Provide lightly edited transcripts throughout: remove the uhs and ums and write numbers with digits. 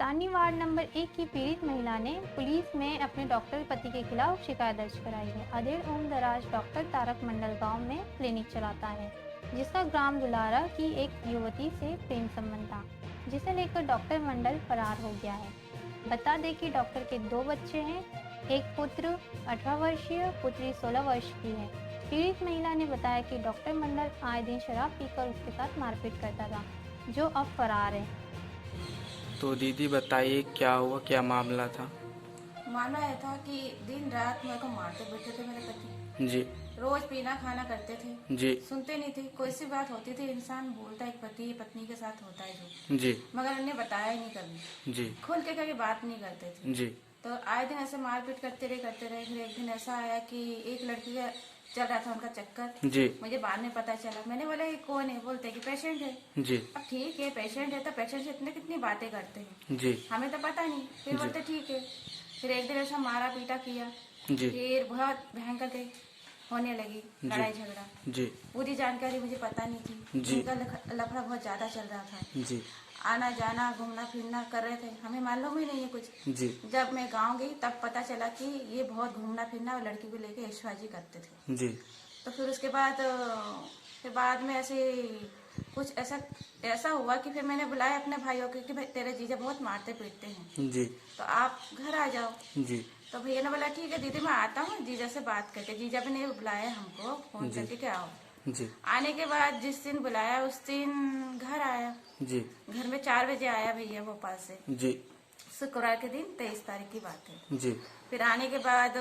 तानी ward number 1 की पीड़ित महिला ने पुलिस में अपने डॉक्टर पति के खिलाफ शिकायत दर्ज कराई है। अधेड़ ओम दराज डॉक्टर तारक मंडल गांव में क्लिनिक चलाता है, जिसका ग्राम दुलारा की एक युवती से प्रेम संबंध था, जिसे लेकर डॉक्टर मंडल फरार हो गया है। बता दें कि डॉक्टर के 2 बच्चे हैं, एक पुत्र 18 वर्षीय, पुत्री 16 वर्ष की है। पीड़ित महिला ने बताया कि डॉक्टर मंडल आए दिन शराब पीकर उसके साथ मारपीट करता था, जो अब फरार है। तो दीदी बताइए क्या हुआ, क्या मामला था? मामला यह था कि दिन रात मेरे को मारते बैठे थे मेरे पति। जी रोज पीना खाना करते थे। जी सुनते नहीं थे। कोई सी बात होती थी, इंसान बोलता एक पति पत्नी के साथ होता है जो, जी मगर उन्हें बताया ही नहीं कभी। जी खुल के कभी बात नहीं करते थे। जी तो आए दिन ऐसे मारपीट करते रहे। फिर एक दिन ऐसा आया कि एक लड़की का चल रहा था उनका चक्कर। जी मुझे बाद में पता चला। मैंने बोला ये कौन है? बोलते कि पेशेंट है। जी अब ठीक है, पेशेंट है तो पेशेंट से इतने कितनी बातें करते हैं, जी हमें तो पता नहीं। फिर जी। बोलते ठीक है। फिर एक दिन ऐसा मारा पीटा किया। जी फिर बहुत भयंकर के होने लगी लड़ाई झगड़ा। जी पूरी जानकारी मुझे पता नहीं थी। जी। उनका लफड़ा बहुत ज्यादा चल रहा था। जी आना जाना घूमना फिरना कर रहे थे, हमें मालूम ही नहीं है कुछ। जी जब मैं गांव गई तब पता चला कि ये बहुत घूमना फिरना और लड़की को लेके ऐशबाजी करते थे। जी तो फिर उसके बाद फिर बाद में ऐसे कुछ ऐसा हुआ कि फिर मैंने बुलाया अपने भाइयों को कि भाई तेरे जीजा बहुत मारते पीटते हैं, जी तो आप घर आ जाओ। जी तो भैया ने बोला ठीक है दीदी मैं आता हूँ, जीजा से बात करके। जीजा भी ने बुलाया हमको फोन जी। करके कि आओ। जी आने के बाद जिस दिन बुलाया उस दिन घर आया। जी घर में 4 बजे आया भैया भोपाल से। जी शुक्रवार के दिन 23 तारीख की बात है। जी फिर आने के बाद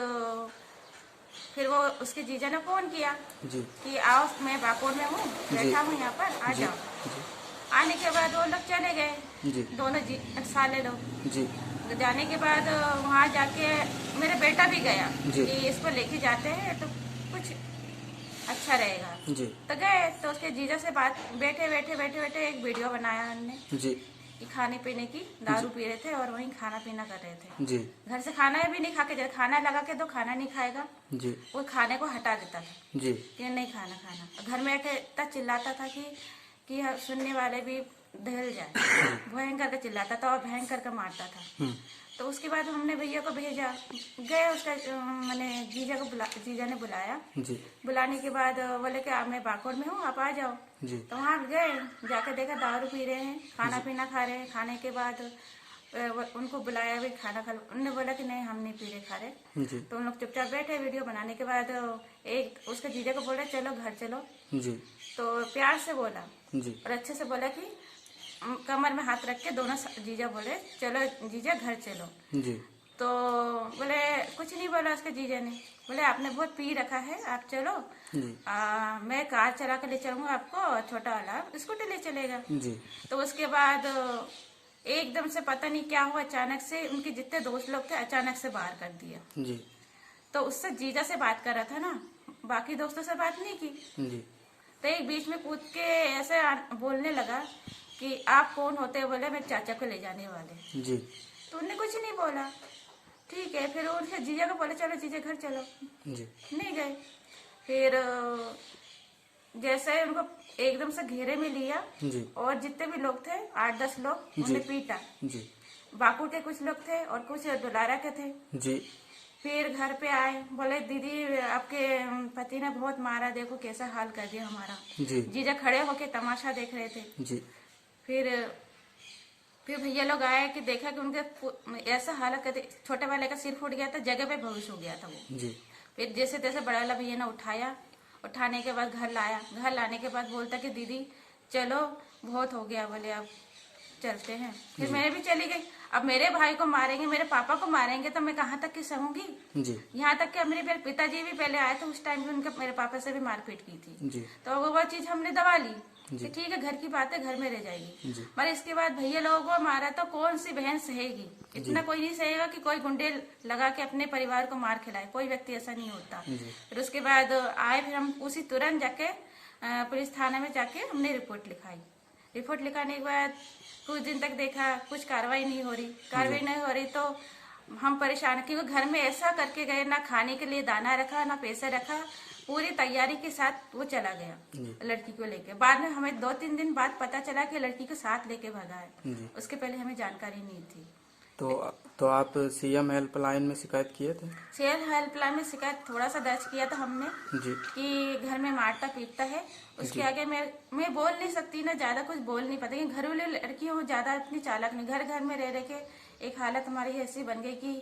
फिर वो उसके जीजा ने फोन किया जी कि आओ मैं बाकोर में हूँ, बैठा हूँ यहाँ पर, आ जी जाओ। आने के बाद वो लोग चले गए, जी दोनों साले लोग। जी जाने के बाद वहाँ जाके मेरा बेटा भी गया जी। कि इसको लेके जाते हैं तो कुछ अच्छा रहेगा। जी तो गए तो उसके जीजा से बात बैठे एक वीडियो बनाया हमने जी कि खाने पीने की, दारू पी रहे थे और वहीं खाना पीना कर रहे थे। जी घर से खाना भी नहीं खा के जाते, खाना लगा के दो खाना नहीं खाएगा, जी वो खाने को हटा देता था जी कि नहीं खाना। घर में आके इतना चिल्लाता था कि सुनने वाले भी दहल जाए। भयंकर का चिल्लाता था और भयंकर का मारता था। तो उसके बाद हमने भैया को भेजा, गए उसका मैंने जीजा ने बुलाया। जी बुलाने के बाद बोले कि मैं बाकोर में हूँ, आप आ जाओ। जी तो वहाँ गए, जाकर देखा दारू पी रहे हैं, खाना पीना खा रहे हैं। खाने के बाद उनको बुलाया भी खाना खा लो। उन्होंने बोला कि नहीं हम नहीं पी रहे खा रहे। जी तो उन लोग चुपचाप बैठे। वीडियो बनाने के बाद एक उसके जीजा को बोला चलो घर चलो। जी तो प्यार से बोला जी और अच्छे से बोला कि कमर में हाथ रख के दोनों जीजा बोले चलो जीजा घर चलो। जी तो बोले कुछ नहीं बोला उसके जीजा ने। बोले आपने बहुत पी रखा है, आप चलो, जी मैं कार चला के ले चलूंगा आपको, छोटा वाला स्कूटी ले चलेगा। जी तो उसके बाद एकदम से पता नहीं क्या हुआ, अचानक से उनके जितने दोस्त लोग थे अचानक से बाहर कर दिया। जी तो उससे जीजा से बात कर रहा था ना, बाकी दोस्तों से बात नहीं की। जी तो एक बीच में कूद के ऐसे बोलने लगा कि आप कौन होते हैं? बोले मैं चाचा को ले जाने वाले। जी तो उन्होंने कुछ नहीं बोला। ठीक है, फिर उनसे जीजा को बोले चलो जीजा घर चलो। जी नहीं गए। फिर जैसे उनको एकदम से घेरे में लिया जी और जितने भी लोग थे 8-10 लोग जी। उन्हें पीटा। जी बाकुर के कुछ लोग थे और कुछ दुलारा के थे। जी फिर घर पे आए, बोले दीदी आपके पति ने बहुत मारा, देखो कैसा हाल कर दिया हमारा। जी जीजा खड़े होके तमाशा देख रहे थे। जी फिर भैया लोग आए कि देखा कि उनके ऐसा हालत कर, छोटे वाले का सिर फूट गया था, जगह पे बेहोश हो गया था वो। जी फिर जैसे तैसे बड़ा वाला भैया ने उठाया, उठाने के बाद घर लाया। घर लाने के बाद बोलता कि दीदी चलो बहुत हो गया, बोले अब चलते हैं। फिर मैं भी चली गई। अब मेरे भाई को मारेंगे, मेरे पापा को मारेंगे तो मैं कहाँ तक की सहूंगी। जी यहाँ तक कि मेरे पिताजी भी पहले आए थे, उस टाइम भी उनके मेरे पापा से भी मारपीट की थी। जी तो वो चीज हमने दबा ली जी। कि ठीक है घर की बात है, घर में रह जाएगी। जी। पर इसके बाद भैया लोगों को मारा तो कौन सी बहन सहेगी? इतना जी। कोई नहीं सहेगा कि कोई गुंडे लगा के अपने परिवार को मार खिलाए। कोई व्यक्ति ऐसा नहीं होता। जी। फिर उसके बाद आए, फिर हम उसी तुरंत जाके पुलिस थाने में जाके हमने रिपोर्ट लिखाई। रिपोर्ट लिखाने के बाद कुछ दिन तक देखा कुछ कार्रवाई नहीं हो रही। तो हम परेशान, क्योंकि घर में ऐसा करके गए, ना खाने के लिए दाना रखा, ना पैसे रखा, पूरी तैयारी के साथ वो चला गया लड़की को लेके। बाद में हमें 2-3 दिन बाद पता चला कि लड़की को साथ लेके भागा है। उसके पहले हमें जानकारी नहीं थी। तो आप सीएम हेल्पलाइन में शिकायत किए थे? शेयर हेल्पलाइन में शिकायत थोड़ा सा दर्ज किया था हमने जी। कि घर में मारता पीटता है। उसके आगे मैं बोल नहीं सकती ना, ज्यादा कुछ बोल नहीं पाती। घर वाले लड़की हो ज्यादा इतनी चालाक नहीं। घर घर में रह रह के एक हालत हमारी ऐसी बन गई कि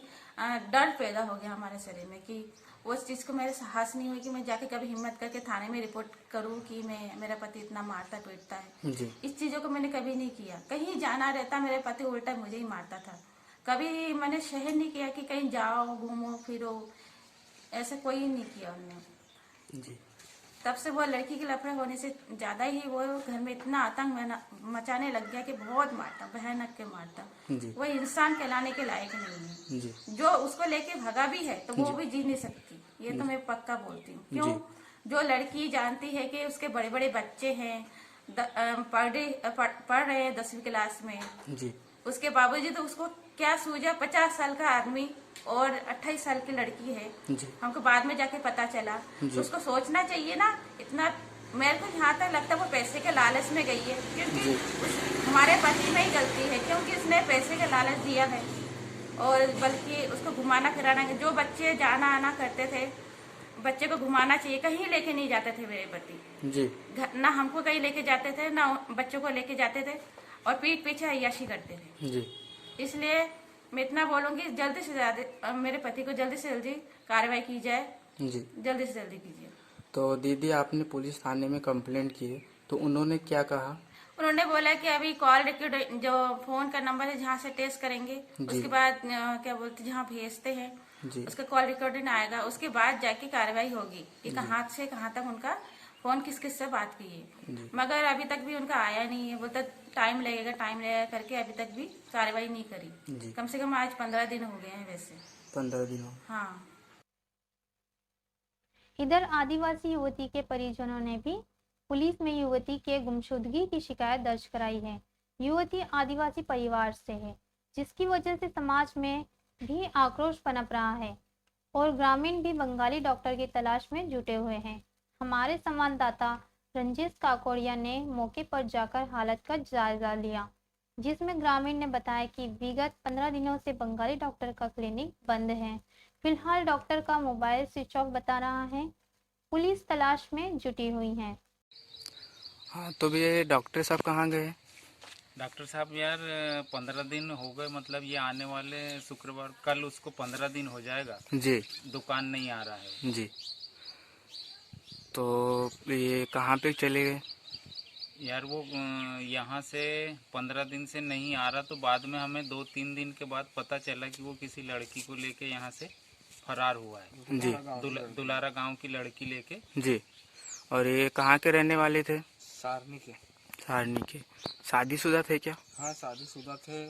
डर पैदा हो गया हमारे शरीर में कि वो चीज को मेरे साहस नहीं हुई कि मैं जाके कभी हिम्मत करके थाने में रिपोर्ट करूं कि मेरा पति इतना मारता पीटता है। जी। इस चीजों को मैंने कभी नहीं किया। कहीं जाना रहता मेरे पति उल्टा मुझे ही मारता था। कभी मैंने शहर नहीं किया कि कहीं जाओ घूमो फिरो, ऐसा कोई नहीं किया उन्होंने। जी। तब से वो लड़की के लफड़े होने से ज्यादा ही वो घर में इतना आतंक मचाने लग गया कि बहुत मारता, भयानक के मारता। वो इंसान कहलाने के लायक नहीं है। जी। जो उसको लेके भगा भी है तो वो भी जी नहीं सकती, ये तो मैं पक्का बोलती हूँ। क्यों? जो लड़की जानती है कि उसके बड़े बड़े बच्चे हैं, पढ़ रहे हैं 10वीं क्लास में, जी। उसके बावजूद तो उसको क्या सूझा 50 साल का आदमी और 28 साल की लड़की है। हमको बाद में जाके पता चला। उसको सोचना चाहिए ना इतना। मेरे को यहाँ तक लगता है वो पैसे के लालच में गई है, क्योंकि हमारे पति में ही गलती है, क्योंकि उसने पैसे का लालच दिया है। और बल्कि उसको घुमाना फिराना, जो बच्चे जाना आना करते थे, बच्चे को घुमाना चाहिए, कहीं लेके नहीं जाते थे मेरे पति जी। ना हमको कहीं लेके जाते थे ना बच्चों को लेके जाते थे, और पीठ पीछे अय्याशी करते थे। जी। इसलिए मैं इतना बोलूंगी जल्दी से ज्यादा मेरे पति को जल्दी से जल्दी कार्रवाई की जाए। जी। जल्दी से जल्दी कीजिए। तो दीदी आपने पुलिस थाने में कंप्लेंट की है, तो उन्होंने क्या कहा? उन्होंने बोला कि अभी कॉल रिकॉर्ड जो फोन का नंबर है जहाँ से टेस्ट करेंगे, उसके बाद क्या बोलते जहाँ भेजते हैं उसका कॉल रिकॉर्डिंग आएगा, उसके बाद जाके कार्रवाई होगी कि कहाँ से कहाँ तक उनका फोन किस किस से बात की है। मगर अभी तक भी उनका आया नहीं है। बोलता टाइम लगेगा करके अभी तक भी कार्रवाई नहीं करी। कम से कम आज 15 दिन हो गए हैं। वैसे 15 दिन हो। हाँ। इधर आदिवासी युवती के परिजनों ने भी पुलिस में युवती के गुमशुदगी की शिकायत दर्ज कराई है। युवती आदिवासी परिवार से है, जिसकी वजह से समाज में भी आक्रोश पनप रहा है और ग्रामीण भी बंगाली डॉक्टर की तलाश में जुटे हुए हैं। हमारे संवाददाता रंजीश काकोड़िया ने मौके पर जाकर हालत का जायजा लिया, जिसमें ग्रामीण ने बताया कि विगत 15 दिनों से बंगाली डॉक्टर का क्लिनिक बंद है। फिलहाल डॉक्टर का मोबाइल स्विच ऑफ बता रहा है। पुलिस तलाश में जुटी हुई है। हाँ, तो ये डॉक्टर साहब कहाँ गए? डॉक्टर साहब यार 15 दिन हो गए, मतलब ये आने वाले शुक्रवार, कल उसको 15 दिन हो जाएगा। जी। दुकान नहीं आ रहा है। जी। तो ये कहाँ पे चले गए? यार वो यहाँ से 15 दिन से नहीं आ रहा, तो बाद में हमें 2-3 दिन के बाद पता चला कि वो किसी लड़की को लेके यहाँ से फरार हुआ है। जी। दुलारा गांव की लड़की लेके। जी। और ये कहाँ के रहने वाले थे? सारनी के। सारनी के। शादीशुदा थे क्या? हाँ, शादीशुदा थे।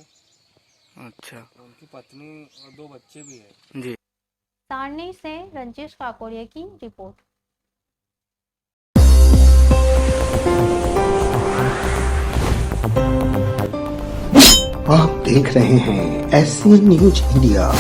अच्छा। उनकी पत्नी और 2 बच्चे भी हैं। जी। सारनी से रंजीश काकोड़िया की रिपोर्ट। आप देख रहे हैं SC न्यूज इंडिया।